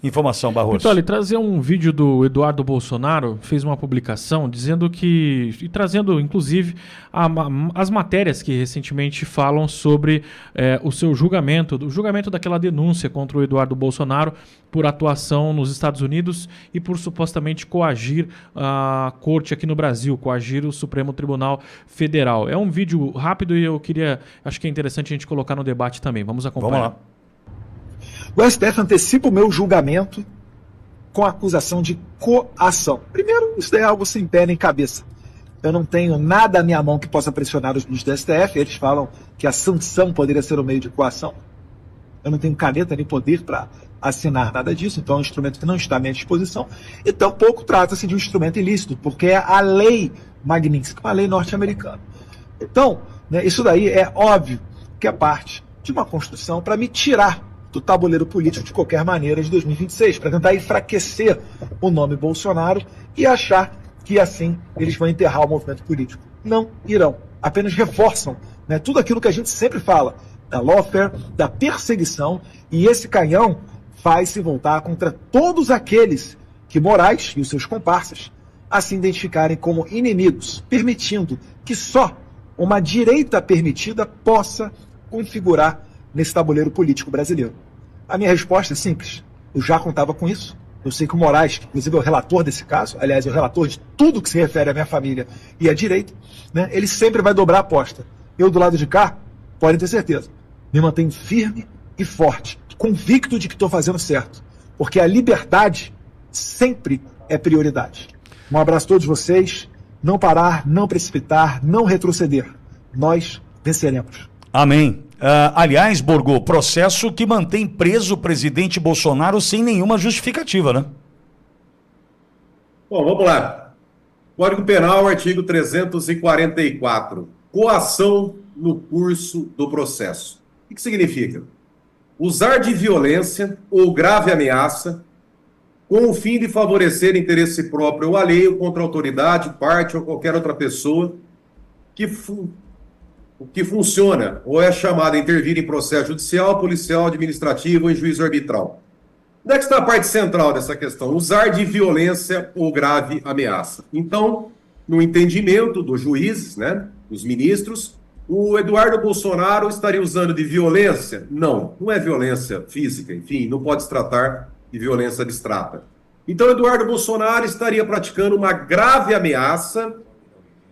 Informação, Barroso. Então, trazer um vídeo do Eduardo Bolsonaro, fez uma publicação dizendo que, e trazendo inclusive as matérias que recentemente falam sobre o seu julgamento, o julgamento daquela denúncia contra o Eduardo Bolsonaro por atuação nos Estados Unidos e por supostamente coagir a corte aqui no Brasil, coagir o Supremo Tribunal Federal. É um vídeo rápido e acho que é interessante a gente colocar no debate também. Vamos acompanhar. Vamos lá. O STF antecipa o meu julgamento com a acusação de coação. Primeiro, isso daí é algo sem pé nem cabeça. Eu não tenho nada à minha mão que possa pressionar os ministros do STF. Eles falam que a sanção poderia ser um meio de coação. Eu não tenho caneta nem poder para assinar nada disso, então é um instrumento que não está à minha disposição. E tampouco trata-se de um instrumento ilícito, porque é a lei Magnitsky, uma lei norte-americana. Então, isso daí é óbvio que é parte de uma construção para me tirar do tabuleiro político de qualquer maneira de 2026, para tentar enfraquecer o nome Bolsonaro e achar que assim eles vão enterrar o movimento político. Não irão. Apenas reforçam tudo aquilo que a gente sempre fala, da lawfare, da perseguição, e esse canhão vai se voltar contra todos aqueles que Moraes e os seus comparsas a se identificarem como inimigos, permitindo que só uma direita permitida possa configurar nesse tabuleiro político brasileiro. A minha resposta é simples. Eu já contava com isso. Eu sei que o Moraes, que inclusive é o relator desse caso, aliás, é o relator de tudo que se refere à minha família e à direita, ele sempre vai dobrar a aposta. Eu, do lado de cá, podem ter certeza, me mantenho firme e forte, convicto de que estou fazendo certo, porque a liberdade sempre é prioridade. Um abraço a todos vocês. Não parar, não precipitar, não retroceder. Nós venceremos. Amém. Aliás, Borgo, processo que mantém preso o presidente Bolsonaro sem nenhuma justificativa, né? Bom, vamos lá. Código Penal, artigo 344. Coação no curso do processo. O que significa? Usar de violência ou grave ameaça com o fim de favorecer interesse próprio ou alheio contra a autoridade, parte ou qualquer outra pessoa que funciona ou é chamado a intervir em processo judicial, policial, administrativo ou em juízo arbitral. Onde é que está a parte central dessa questão? Usar de violência ou grave ameaça. Então, no entendimento dos juízes, dos ministros, o Eduardo Bolsonaro estaria usando de violência? Não é violência física, enfim, não pode se tratar de violência abstrata. Então, Eduardo Bolsonaro estaria praticando uma grave ameaça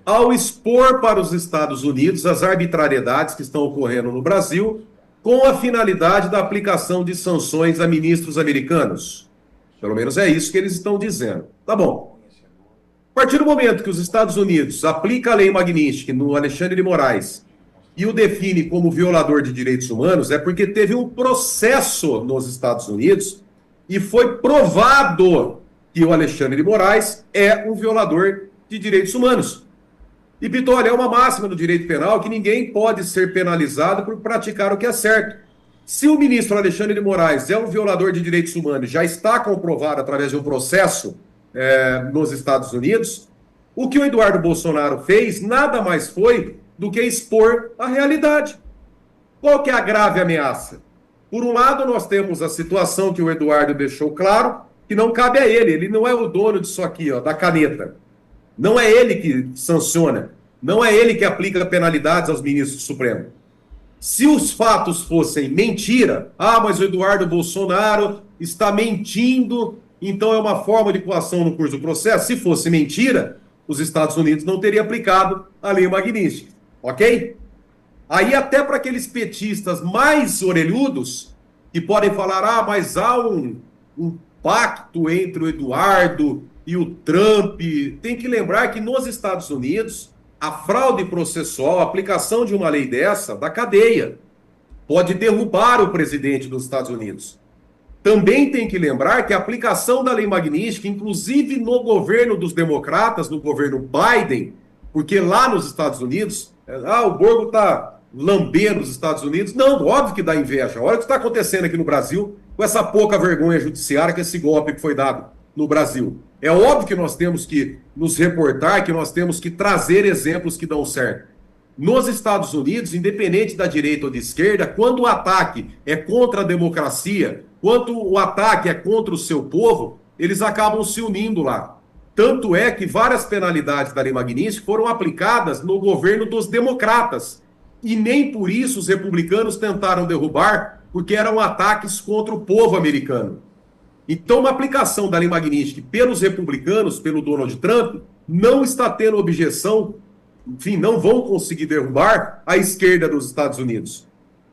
ao expor para os Estados Unidos as arbitrariedades que estão ocorrendo no Brasil, com a finalidade da aplicação de sanções a ministros americanos. Pelo menos é isso que eles estão dizendo. Tá bom. A partir do momento que os Estados Unidos aplicam a lei Magnitsky no Alexandre de Moraes e o define como violador de direitos humanos, é porque teve um processo nos Estados Unidos e foi provado que o Alexandre de Moraes é um violador de direitos humanos. E, Pitolli, é uma máxima do direito penal que ninguém pode ser penalizado por praticar o que é certo. Se o ministro Alexandre de Moraes é um violador de direitos humanos, já está comprovado através de um processo nos Estados Unidos, o que o Eduardo Bolsonaro fez nada mais foi do que expor a realidade. Qual que é a grave ameaça? Por um lado, nós temos a situação que o Eduardo deixou claro, que não cabe a ele não é o dono disso aqui, da caneta. Não é ele que sanciona, não é ele que aplica penalidades aos ministros do Supremo. Se os fatos fossem mentira, mas o Eduardo Bolsonaro está mentindo, então é uma forma de coação no curso do processo. Se fosse mentira, os Estados Unidos não teriam aplicado a lei Magnitsky, ok? Aí até para aqueles petistas mais orelhudos, que podem falar, mas há um pacto entre o Eduardo e o Trump, tem que lembrar que nos Estados Unidos, a fraude processual, a aplicação de uma lei dessa, da cadeia, pode derrubar o presidente dos Estados Unidos. Também tem que lembrar que a aplicação da lei Magnitsky, inclusive no governo dos democratas, no governo Biden, porque lá nos Estados Unidos, o Borgo está lambendo os Estados Unidos. Não, óbvio que dá inveja. Olha o que está acontecendo aqui no Brasil, com essa pouca vergonha judiciária, com esse golpe que foi dado no Brasil. É óbvio que nós temos que nos reportar, que nós temos que trazer exemplos que dão certo. Nos Estados Unidos, independente da direita ou de esquerda, quando o ataque é contra a democracia, quando o ataque é contra o seu povo, eles acabam se unindo lá. Tanto é que várias penalidades da Lei Magnitsky foram aplicadas no governo dos democratas. E nem por isso os republicanos tentaram derrubar, porque eram ataques contra o povo americano. Então, uma aplicação da Lei Magnitsky pelos republicanos, pelo Donald Trump, não está tendo objeção, enfim, não vão conseguir derrubar a esquerda dos Estados Unidos.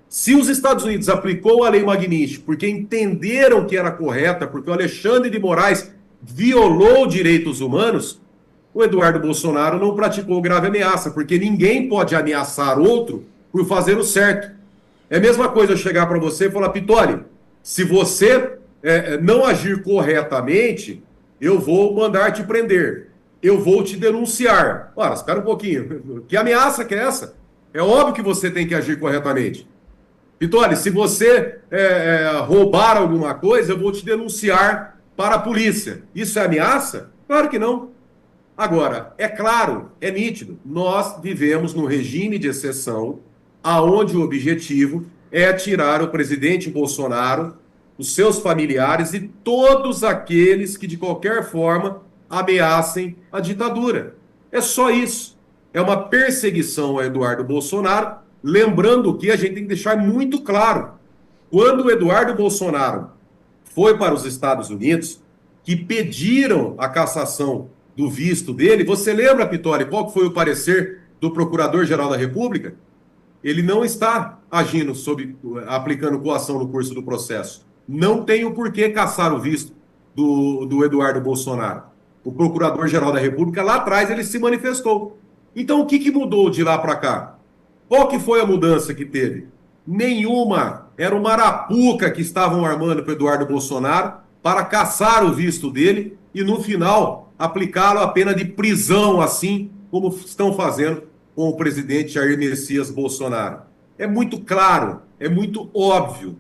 Se os Estados Unidos aplicou a Lei Magnitsky porque entenderam que era correta, porque o Alexandre de Moraes violou direitos humanos, o Eduardo Bolsonaro não praticou grave ameaça, porque ninguém pode ameaçar outro por fazer o certo. É a mesma coisa eu chegar para você e falar, Pitoli, se você não agir corretamente, eu vou mandar te prender, eu vou te denunciar. Ora, espera um pouquinho, que ameaça que é essa? É óbvio que você tem que agir corretamente. Pitoli, se você roubar alguma coisa, eu vou te denunciar para a polícia. Isso é ameaça? Claro que não. Agora, é claro, é nítido, nós vivemos num regime de exceção, aonde o objetivo é tirar o presidente Bolsonaro, os seus familiares e todos aqueles que de qualquer forma ameacem a ditadura. É só isso. É uma perseguição a Eduardo Bolsonaro, lembrando que a gente tem que deixar muito claro, quando o Eduardo Bolsonaro foi para os Estados Unidos, que pediram a cassação do visto dele, você lembra, Pitoli, qual foi o parecer do Procurador-Geral da República? Ele não está agindo aplicando coação no curso do processo. Não tem o porquê cassar o visto do Eduardo Bolsonaro. O Procurador-Geral da República, lá atrás, ele se manifestou. Então, o que mudou de lá para cá? Qual que foi a mudança que teve? Nenhuma. Era uma arapuca que estavam armando para o Eduardo Bolsonaro para caçar o visto dele e, no final, aplicá-lo a pena de prisão, assim como estão fazendo com o presidente Jair Messias Bolsonaro. É muito claro, é muito óbvio.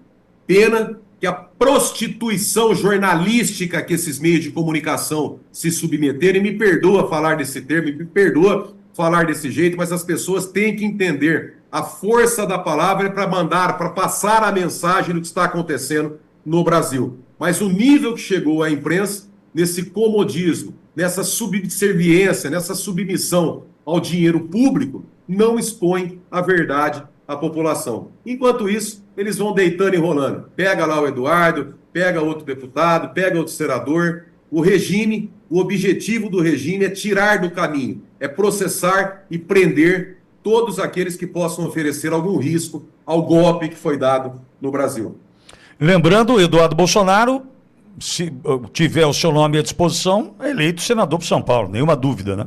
Pena que a prostituição jornalística que esses meios de comunicação se submeteram, e me perdoa falar desse termo, me perdoa falar desse jeito, mas as pessoas têm que entender a força da palavra para mandar, para passar a mensagem do que está acontecendo no Brasil. Mas o nível que chegou a imprensa, nesse comodismo, nessa subserviência, nessa submissão ao dinheiro público, não expõe a verdade à população. Enquanto isso, eles vão deitando e rolando. Pega lá o Eduardo, pega outro deputado, pega outro senador. O regime, o objetivo do regime é tirar do caminho, é processar e prender todos aqueles que possam oferecer algum risco ao golpe que foi dado no Brasil. Lembrando, Eduardo Bolsonaro, se tiver o seu nome à disposição, é eleito senador por São Paulo, nenhuma dúvida, né?